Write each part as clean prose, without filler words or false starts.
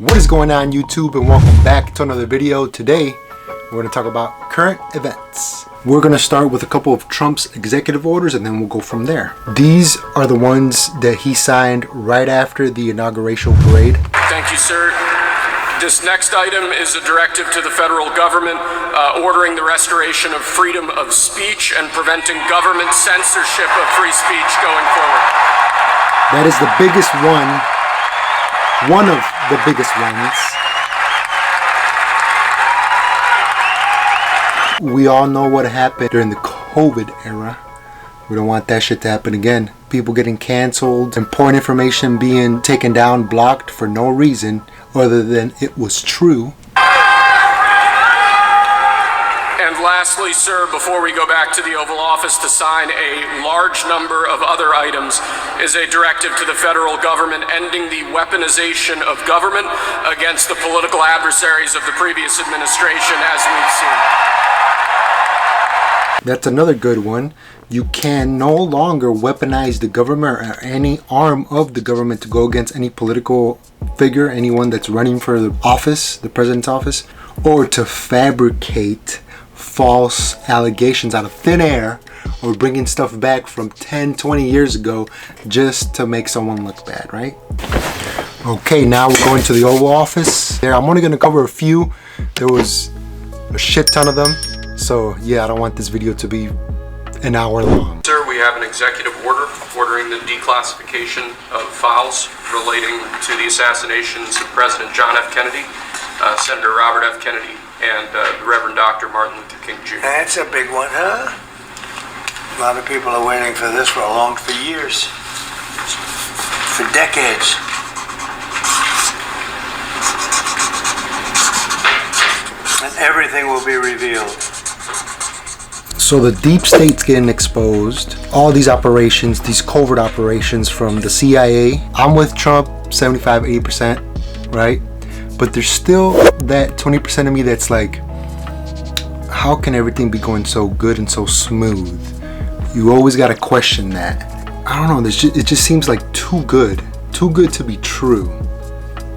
What is going on, YouTube, and welcome back to another video. Today we're going to talk about current events. We're going to start with a couple of Trump's executive orders and then we'll go from there. These are the ones that he signed right after the inauguration parade. Thank you, sir. This next item is a directive to the federal government ordering the restoration of freedom of speech and preventing government censorship of free speech going forward. That is the biggest one of the biggest ones. We all know what happened during the COVID era. We don't want that shit to happen again. People getting canceled, important information being taken down, blocked for no reason other than it was true. And lastly, sir, before we go back to the Oval Office to sign a large number of other items, is a directive to the federal government ending the weaponization of government against the political adversaries of the previous administration, as we've seen. That's another good one. You can no longer weaponize the government or any arm of the government to go against any political figure, anyone that's running for the office, the president's office, or to fabricate false allegations out of thin air or bringing stuff back from 10-20 years ago just to make someone look bad, right? Okay, now we're going to the Oval Office. There, I'm only going to cover a few. There was a shit ton of them, so yeah, I don't want this video to be an hour long. Sir, we have an executive order ordering the declassification of files relating to the assassinations of President John F. Kennedy, Senator Robert F. Kennedy, and the Reverend Dr. Martin Luther King Jr. That's a big one, huh? A lot of people are waiting for this for years, for decades. And everything will be revealed. So the deep state's getting exposed. All these operations, these covert operations from the CIA. I'm with Trump 75-80%, right? But there's still that 20% of me that's like, how can everything be going so good and so smooth? You always got to question that. I don't know, it just seems like too good to be true,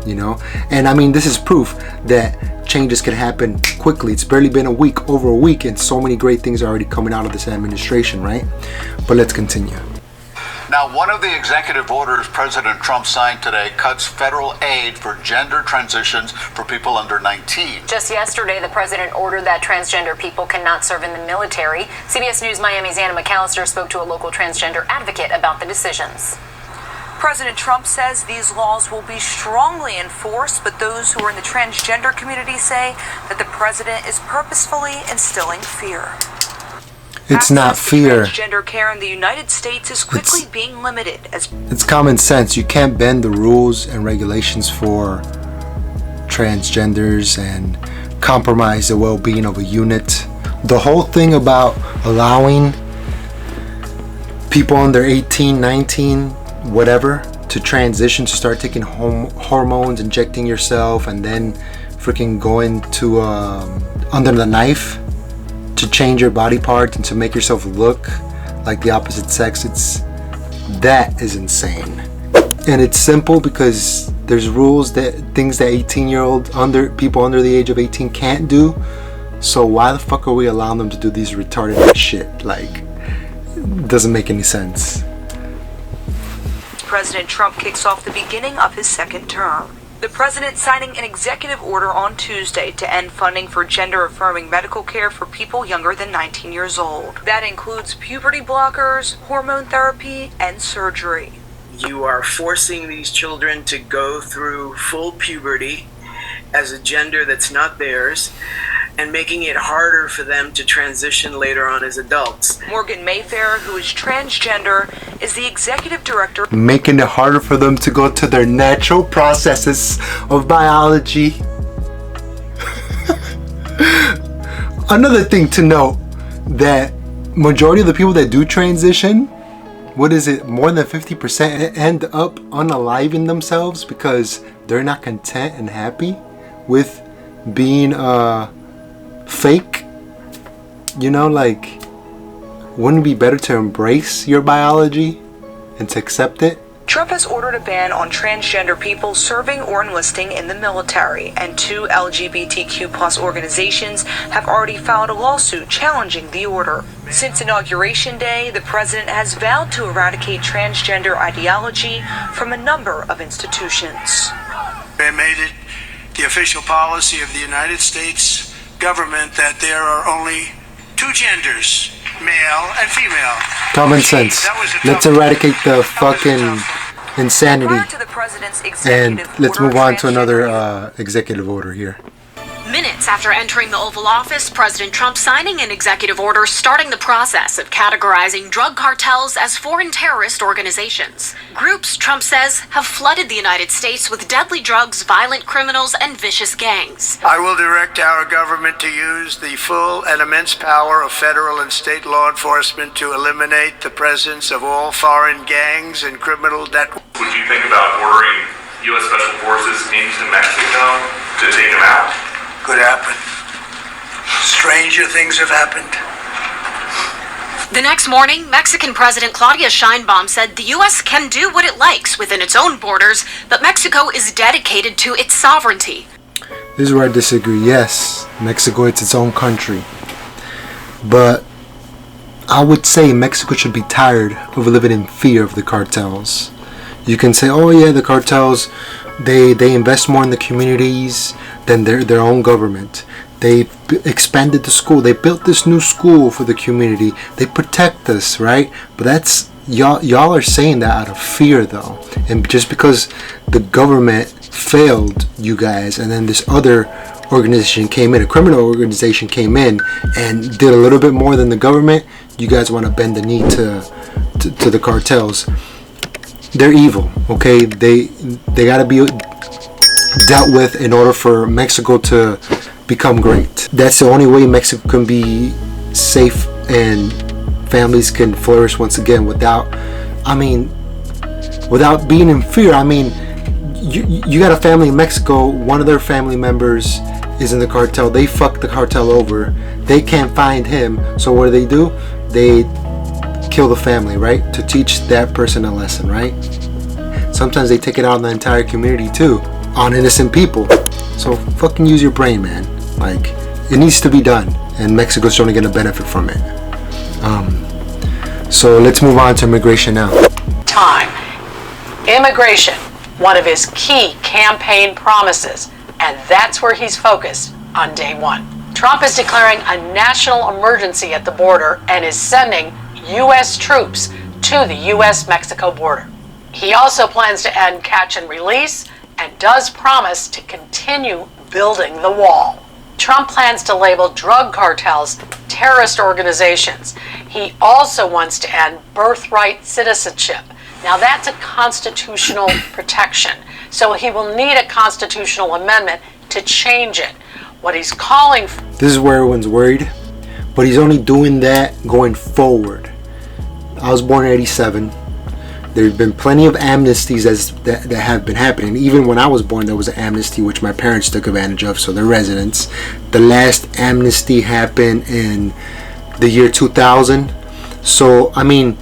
you know? And I mean, this is proof that changes can happen quickly. It's barely been over a week, and so many great things are already coming out of this administration, right? But let's continue. Now, one of the executive orders President Trump signed today cuts federal aid for gender transitions for people under 19. Just yesterday, the president ordered that transgender people cannot serve in the military. CBS News Miami's Anna McAllister spoke to a local transgender advocate about the decisions. President Trump says these laws will be strongly enforced, but those who are in the transgender community say that the president is purposefully instilling fear. It's not fear. Transgender care in the United States is quickly being limited as it's common sense. You can't bend the rules and regulations for transgenders and compromise the well-being of a unit. The whole thing about allowing people under 18, 19, whatever, to transition, to start taking hormones, injecting yourself, and then freaking going to under the knife to change your body part and to make yourself look like the opposite sex, that is insane. And it's simple because there's rules, that things that 18-year-old people under the age of 18 can't do. So why the fuck are we allowing them to do these retarded shit? Like, it doesn't make any sense. President Trump kicks off the beginning of his second term. The president signing an executive order on Tuesday to end funding for gender-affirming medical care for people younger than 19 years old. That includes puberty blockers, hormone therapy, and surgery. You are forcing these children to go through full puberty as a gender that's not theirs, and making it harder for them to transition later on as adults. Morgan Mayfair, who is transgender, is the executive director. Making it harder for them to go to their natural processes of biology. Another thing to note, that majority of the people that do transition, what is it, more than 50% end up unaliving themselves because they're not content and happy with being fake. You know, like, wouldn't it be better to embrace your biology and to accept it? Trump has ordered a ban on transgender people serving or enlisting in the military, and 2 LGBTQ+ organizations have already filed a lawsuit challenging the order. Since Inauguration Day, the president has vowed to eradicate transgender ideology from a number of institutions. They made it the official policy of the United States government that there are only 2 genders, male and female. Common sense. Let's eradicate the fucking insanity. Prior to the president's And executive let's order, move on to another transgender executive order here. Minutes after entering the Oval Office, President Trump signing an executive order starting the process of categorizing drug cartels as foreign terrorist organizations. Groups, Trump says, have flooded the United States with deadly drugs, violent criminals, and vicious gangs. I will direct our government to use the full and immense power of federal and state law enforcement to eliminate the presence of all foreign gangs and criminal networks. Would you think about ordering U.S. Special Forces into Mexico to take them out? Could happen. Stranger things have happened. The next morning, Mexican President Claudia Sheinbaum said the U.S. can do what it likes within its own borders, but Mexico is dedicated to its sovereignty. This is where I disagree. Yes, Mexico, it's its own country. But I would say Mexico should be tired of living in fear of the cartels. You can say, oh yeah, the cartels, they invest more in the communities than their own government. They expanded the school. They built this new school for the community. They protect us, right? But that's y'all are saying that out of fear, though. And just because the government failed you guys, and then this other organization came in, a criminal organization came in and did a little bit more than the government, you guys want to bend the knee to the cartels. They're evil, okay? They got to be dealt with in order for Mexico to become great. That's the only way Mexico can be safe and families can flourish once again without being in fear. I mean, you got a family in Mexico, one of their family members is in the cartel, they fuck the cartel over, they can't find him, so what do? They kill the family, right? To teach that person a lesson, right? Sometimes they take it out on the entire community too, on innocent people. So fucking use your brain, man. Like, it needs to be done, and Mexico's only gonna benefit from it. So let's move on to immigration now. Time. Immigration, one of his key campaign promises, and that's where he's focused on day one. Trump is declaring a national emergency at the border and is sending U.S. troops to the U.S.-Mexico border. He also plans to end catch and release and does promise to continue building the wall. Trump plans to label drug cartels terrorist organizations. He also wants to end birthright citizenship. Now that's a constitutional protection, so he will need a constitutional amendment to change it. What he's calling for... This is where everyone's worried, but he's only doing that going forward. I was born in 87. There's been plenty of amnesties that have been happening. Even when I was born, there was an amnesty which my parents took advantage of, so they're residents. The last amnesty happened in the year 2000. So, I mean,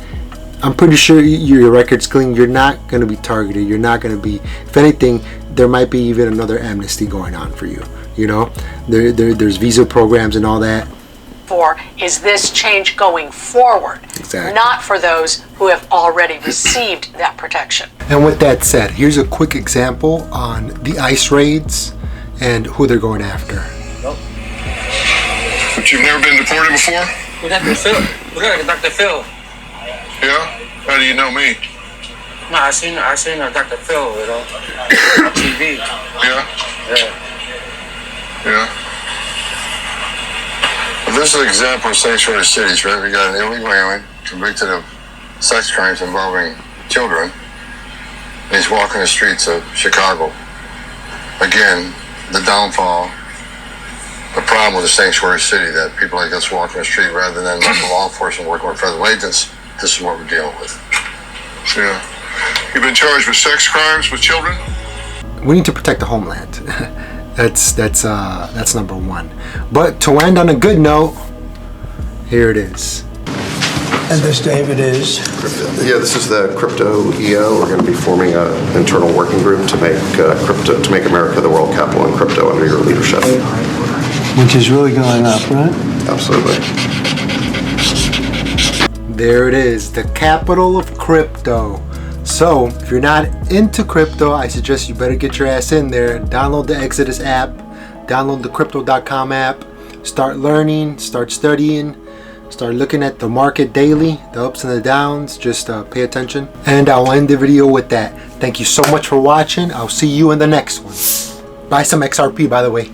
I'm pretty sure your record's clean. You're not going to be targeted. You're not going to be... If anything, there might be even another amnesty going on for you. You know? There's visa programs and all that. For is this change going forward, Exactly. not for those who have already received that protection. And with that said, here's a quick example on the ICE raids and who they're going after. Nope. But you've never been deported before? We got Dr. Phil. Yeah? How do you know me? No, I seen Dr. Phil, you know, on TV. Yeah? Yeah. Yeah. Well, this is an example of sanctuary cities, right? We got an illegal alien convicted of sex crimes involving children, and he's walking the streets of Chicago. Again, the downfall, the problem with a sanctuary city, that people like us walking the street rather than local law enforcement working with federal agents. This is what we're dealing with. Yeah. You've been charged with sex crimes with children? We need to protect the homeland. That's number one. But to end on a good note, here it is. And this, David, is? Yeah, this is the Crypto EO. We're going to be forming an internal working group to make to make America the world capital in crypto under your leadership. Which is really going up, right? Absolutely. There it is, the capital of crypto. So if you're not into crypto, I suggest you better get your ass in there. Download the Exodus app, download the Crypto.com app, start learning, start studying, start looking at the market daily, the ups and the downs. Just pay attention. And I'll end the video with that. Thank you so much for watching. I'll see you in the next one. Buy some XRP, by the way.